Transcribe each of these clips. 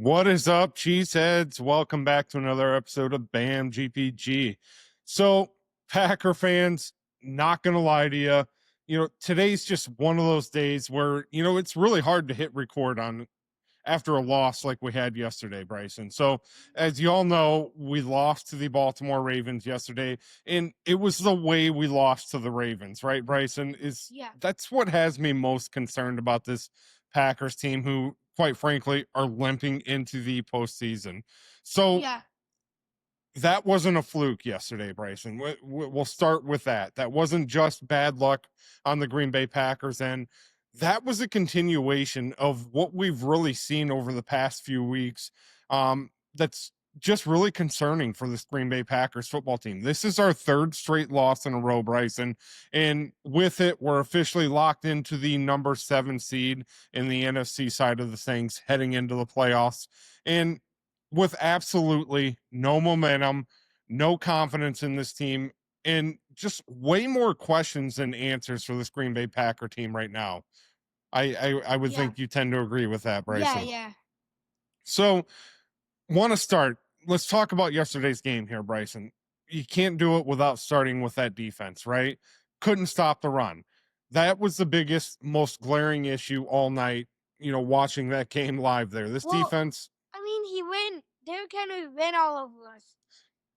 What is up, cheeseheads? Welcome back to another episode of BAM GPG. So, Packer fans, not going to lie to you, today's just one of those days where, it's really hard to hit record on after a loss like we had yesterday, Bryson. So, as you all know, we lost to the Baltimore Ravens yesterday, and it was the way we lost to the Ravens, right, Bryson? That's what has me most concerned about this Packers team, who, quite frankly, are limping into the postseason. So, Yeah. that wasn't a fluke yesterday, Bryson. We'll start with that. That wasn't just bad luck on the Green Bay Packers end. That was a continuation of what we've really seen over the past few weeks. That's just really concerning for this Green Bay Packers football team. This is our third straight loss in a row, Bryson. And with it, we're officially locked into the number 7 seed in the NFC side of the things heading into the playoffs. And with absolutely no momentum, no confidence in this team, and just way more questions than answers for this Green Bay Packer team right now. I would think you tend to agree with that, Bryson. Yeah. So, want to start. Let's talk about yesterday's game here, Bryson. You can't do it without starting with that defense, right? Couldn't stop the run. That was the biggest, most glaring issue all night, watching that game live there. This defense. I mean, he ran. Derrick Henry ran all over us.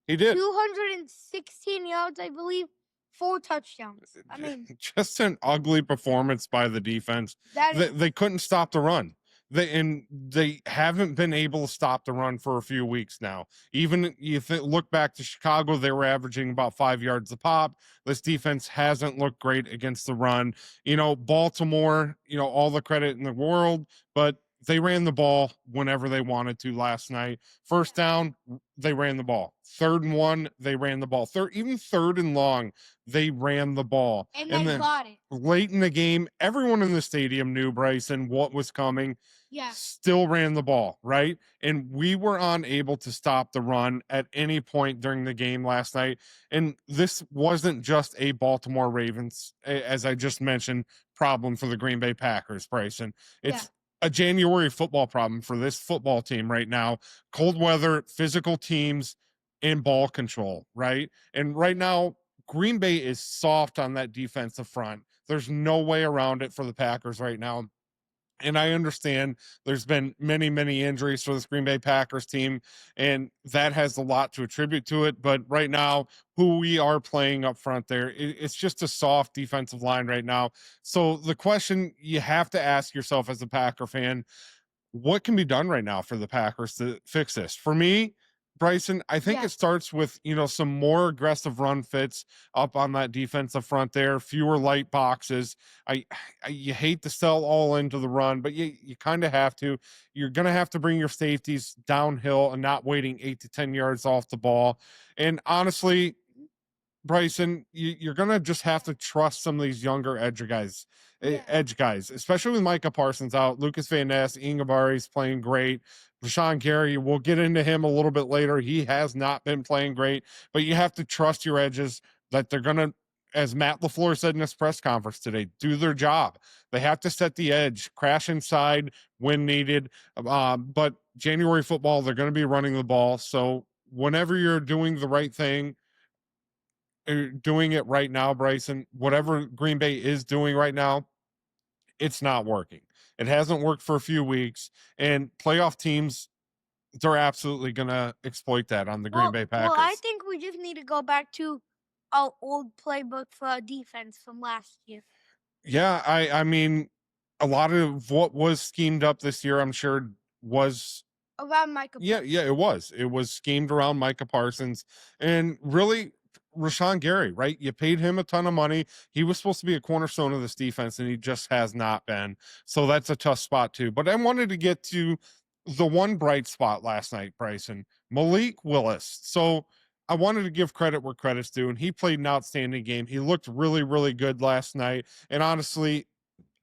He did. 216 yards, I believe, 4 touchdowns. I mean, just an ugly performance by the defense. They couldn't stop the run. They haven't been able to stop the run for a few weeks now. Even look back to Chicago, they were averaging about 5 yards a pop. This defense hasn't looked great against the run. Baltimore, all the credit in the world, but they ran the ball whenever they wanted to last night. First down, they ran the ball. 3rd and 1, they ran the ball. Even 3rd and long, they ran the ball. And then got it. Late in the game, everyone in the stadium knew, Bryson, what was coming. Yeah. Still ran the ball, right? And we were unable to stop the run at any point during the game last night. And this wasn't just a Baltimore Ravens, as I just mentioned, problem for the Green Bay Packers, Bryson. It's a January football problem for this football team right now. Cold weather, physical teams, and ball control, right? And right now, Green Bay is soft on that defensive front. There's no way around it for the Packers right now. And I understand there's been many, many injuries for this Green Bay Packers team, and that has a lot to attribute to it. But right now, who we are playing up front there, it's just a soft defensive line right now. So the question you have to ask yourself as a Packer fan, what can be done right now for the Packers to fix this? For me, Bryson, I think it starts with, some more aggressive run fits up on that defensive front there, fewer light boxes. You hate to sell all into the run, but you kind of have to. You're going to have to bring your safeties downhill and not waiting 8 to 10 yards off the ball. And honestly, Bryson, you're going to just have to trust some of these younger edge guys, especially with Micah Parsons out. Lucas Van Ness, Enagbare is playing great. Rashan Gary, we'll get into him a little bit later. He has not been playing great, but you have to trust your edges that they're going to, as Matt LaFleur said in his press conference today, do their job. They have to set the edge, crash inside when needed. But January football, they're going to be running the ball. So whenever you're doing the right thing, doing it right now, Bryson, whatever Green Bay is doing right now, it's not working. It hasn't worked for a few weeks, and playoff teams, they're absolutely going to exploit that on the Green Bay Packers. Well, I think we just need to go back to our old playbook for our defense from last year. Yeah, I mean, a lot of what was schemed up this year, I'm sure, was around Micah Parsons. Yeah, it was. It was schemed around Micah Parsons, and really Rashan Gary, right? You paid him a ton of money. He was supposed to be a cornerstone of this defense, and he just has not been. So that's a tough spot too. But I wanted to get to the one bright spot last night, Bryson. Malik Willis. So I wanted to give credit where credit's due, and he played an outstanding game. He looked really, really good last night. And honestly,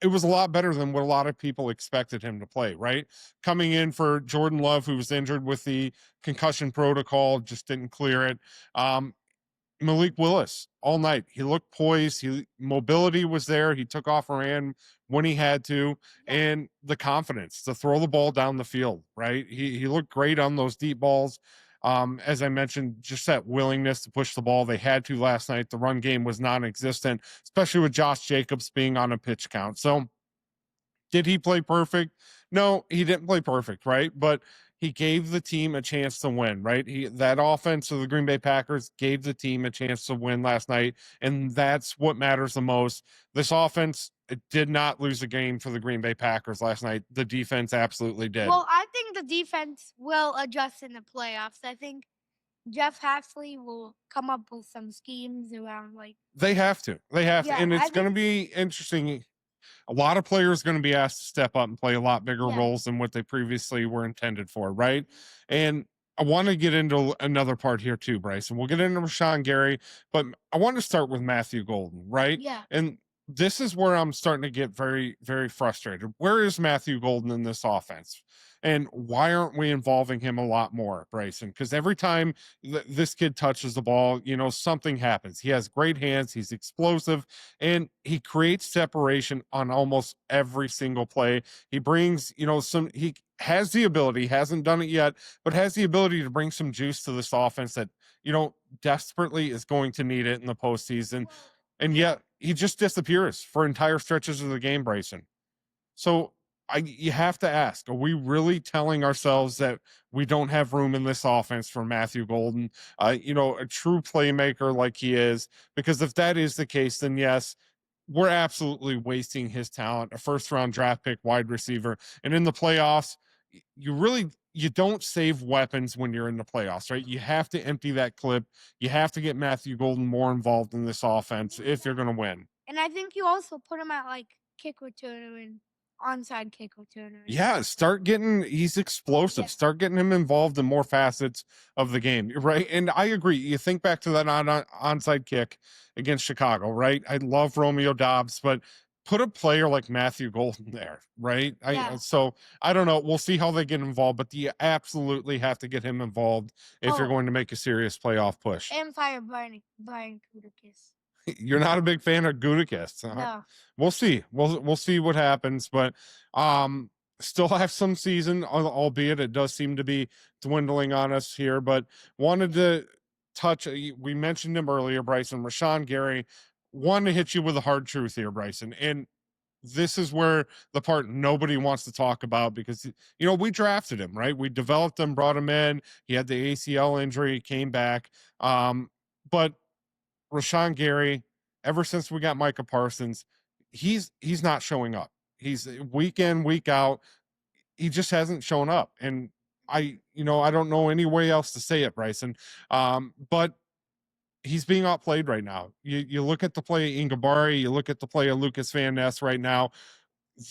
it was a lot better than what a lot of people expected him to play, right? Coming in for Jordan Love, who was injured with the concussion protocol, just didn't clear it. Malik Willis all night. He looked poised. Mobility was there. He took off and ran when he had to, Yeah. and the confidence to throw the ball down the field. Right, he looked great on those deep balls. As I mentioned, just that willingness to push the ball. They had to last night. The run game was non-existent, especially with Josh Jacobs being on a pitch count. So did he play perfect? No, he didn't play perfect, right? But he gave the team a chance to win, right? That offense of the Green Bay Packers gave the team a chance to win last night, and that's what matters the most. This offense it did not lose a game for the Green Bay Packers last night. The defense absolutely did. Well, I think the defense will adjust in the playoffs. I think Jeff Hafley will come up with some schemes around like They have to. They have to, yeah, and I it's going to think be interesting. A lot of players going to be asked to step up and play a lot bigger yeah. roles than what they previously were intended for, right? And I want to get into another part here too, Bryce, and we'll get into Rashan Gary, but I want to start with Matthew Golden, right? Yeah. And this is where I'm starting to get very, very frustrated. Where is Matthew Golden in this offense? And why aren't we involving him a lot more, Bryson? Because every time this kid touches the ball, something happens. He has great hands, he's explosive, and he creates separation on almost every single play. He brings, he has the ability, hasn't done it yet, but has the ability to bring some juice to this offense that, desperately is going to need it in the postseason. And yet he just disappears for entire stretches of the game, Bryson. So you have to ask, are we really telling ourselves that we don't have room in this offense for Matthew Golden, a true playmaker like he is? Because if that is the case, then yes, we're absolutely wasting his talent, a first round draft pick wide receiver. And in the playoffs, you don't save weapons when you're in the playoffs, right? You have to empty that clip. You have to get Matthew Golden more involved in this offense if you're going to win. And I think you also put him at like kick returner and onside kick returner. Yeah, he's explosive. Yeah. Start getting him involved in more facets of the game, right? And I agree. You think back to that onside kick against Chicago, right? I love Romeo Dobbs, but put a player like Matthew Golden there, right? Yeah. So I don't know. We'll see how they get involved, but you absolutely have to get him involved if you're going to make a serious playoff push. And fire Brian Kulikis. You're not a big fan of Gutekunst, huh? No. We'll see. We'll see what happens, but still have some season, albeit it does seem to be dwindling on us here. But wanted to touch. We mentioned him earlier, Bryson. Rashan Gary. Wanted to hit you with a hard truth here, Bryson, and this is where the part nobody wants to talk about because we drafted him, right? We developed him, brought him in. He had the ACL injury, came back, but Rashan Gary, ever since we got Micah Parsons, he's not showing up. He's week in, week out. He just hasn't shown up. And I don't know any way else to say it, Bryson. But he's being outplayed right now. You look at the play of Enagbare, you look at the play of Lucas Van Ness right now.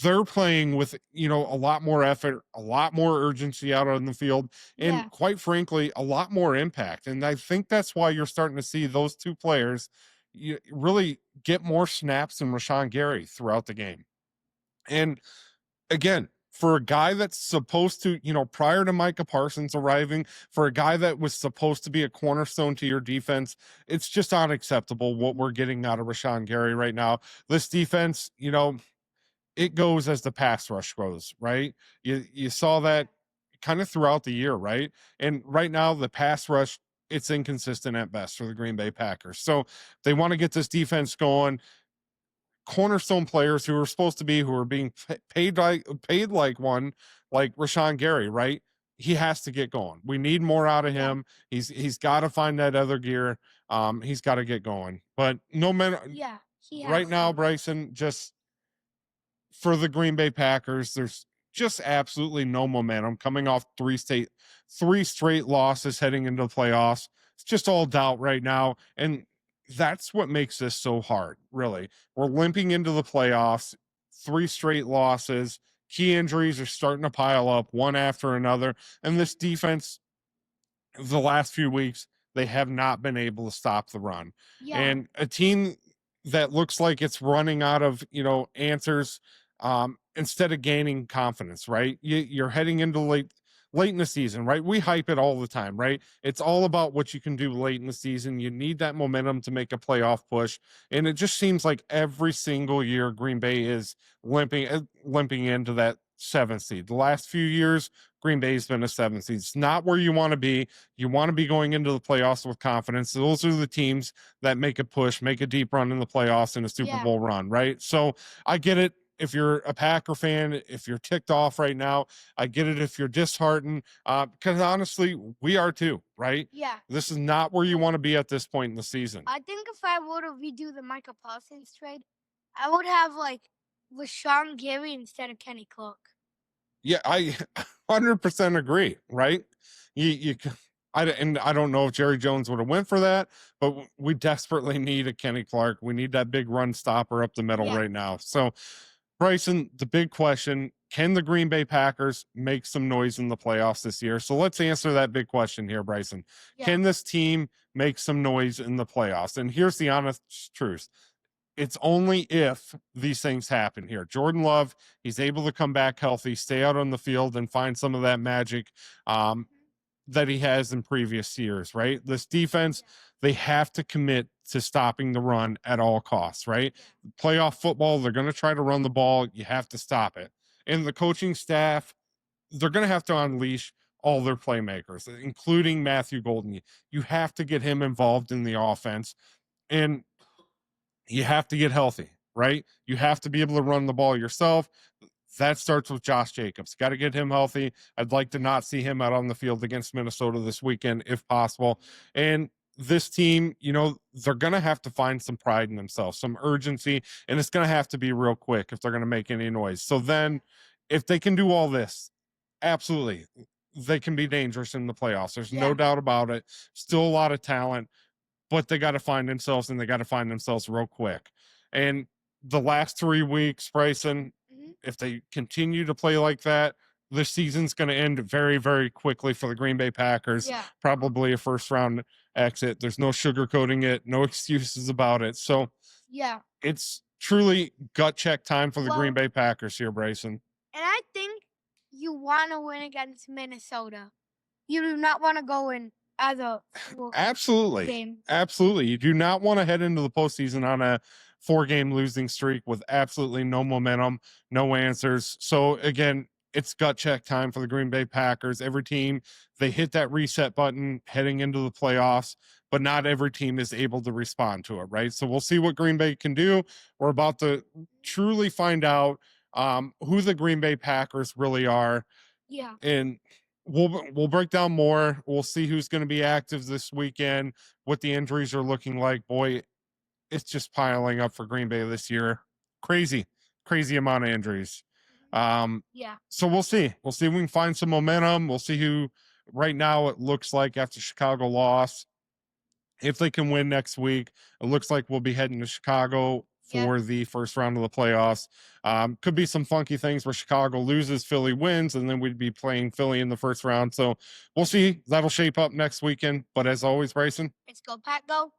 They're playing with a lot more effort, a lot more urgency out on the field, and quite frankly a lot more impact. And I think that's why you're starting to see those two players really get more snaps than Rashan Gary throughout the game. And again, for a guy that's supposed to, prior to Micah Parsons arriving, for a guy that was supposed to be a cornerstone to your defense, it's just unacceptable what we're getting out of Rashan Gary right now. This defense, it goes as the pass rush goes, right? You saw that kind of throughout the year, right? And right now the pass rush, it's inconsistent at best for the Green Bay Packers. So they want to get this defense going. Cornerstone players who are being paid like one, like Rashan Gary, right? He has to get going. We need more out of him. He's got to find that other gear. He's got to get going. But no matter, right now, Bryson, just for the Green Bay Packers, there's just absolutely no momentum coming off three straight losses heading into the playoffs. It's just all doubt right now. And that's what makes this so hard, really. We're limping into the playoffs, three straight losses. Key injuries are starting to pile up one after another. And this defense, the last few weeks, they have not been able to stop the run. And a team that looks like it's running out of, answers instead of gaining confidence, right? You're heading into late in the season, right? We hype it all the time, right? It's all about what you can do late in the season. You need that momentum to make a playoff push. And it just seems like every single year Green Bay is limping into that seventh seed. The last few years, Green Bay's been a seventh seed. It's not where you want to be. You want to be going into the playoffs with confidence. Those are the teams that make a push, make a deep run in the playoffs and a Super Yeah. Bowl run, right? So I get it. If you're a Packer fan, if you're ticked off right now, I get it. If you're disheartened, because honestly, we are too, right? Yeah. This is not where you want to be at this point in the season. I think if I were to redo the Micah Parsons trade, I would have like Rashan Gary instead of Kenny Clark. Yeah, I 100% agree, right? You I don't know if Jerry Jones would have went for that, but we desperately need a Kenny Clark. We need that big run stopper up the middle Yeah. right now. So, Bryson, the big question, can the Green Bay Packers make some noise in the playoffs this year? So let's answer that big question here, Bryson. Yeah. Can this team make some noise in the playoffs? And here's the honest truth. It's only if these things happen here. Jordan Love, he's able to come back healthy, stay out on the field, and find some of that magic that he has in previous years, right? This defense, they have to commit to stopping the run at all costs, right? Playoff football, they're going to try to run the ball. You have to stop it. And the coaching staff, they're going to have to unleash all their playmakers, including Matthew Golden. You have to get him involved in the offense. And you have to get healthy, right? You have to be able to run the ball yourself. That starts with Josh Jacobs. Got to get him healthy. I'd like to not see him out on the field against Minnesota this weekend if possible. And this team, they're going to have to find some pride in themselves, some urgency, and it's going to have to be real quick if they're going to make any noise. So then, if they can do all this, absolutely, they can be dangerous in the playoffs. There's no doubt about it. Still a lot of talent, but they got to find themselves, and they got to find themselves real quick. And the last 3 weeks, Bryson, if they continue to play like that, the season's going to end very, very quickly for the Green Bay Packers. Yeah. Probably a first round exit. There's no sugarcoating it, no excuses about it. So Yeah. it's truly gut check time for the Well- Green Bay Packers here, Bryson. And I think you want to win against Minnesota. You do not want to go in as a Absolutely. game. Absolutely. You do not want to head into the postseason on a 4-game losing streak with absolutely no momentum, no answers. So again, it's gut check time for the Green Bay Packers. Every team, they hit that reset button heading into the playoffs, but not every team is able to respond to it, right? So we'll see what Green Bay can do. We're about to truly find out who the Green Bay Packers really are. Yeah. And we'll break down more. We'll see who's going to be active this weekend, what the injuries are looking like. Boy, it's just piling up for Green Bay this year. Crazy amount of injuries. Yeah. So we'll see. We'll see if we can find some momentum. We'll see who right now it looks like after Chicago loss. If they can win next week, it looks like we'll be heading to Chicago for the first round of the playoffs. Could be some funky things where Chicago loses, Philly wins, and then we'd be playing Philly in the first round. So we'll see. That'll shape up next weekend. But as always, Bryson, Let's go, Pack, go.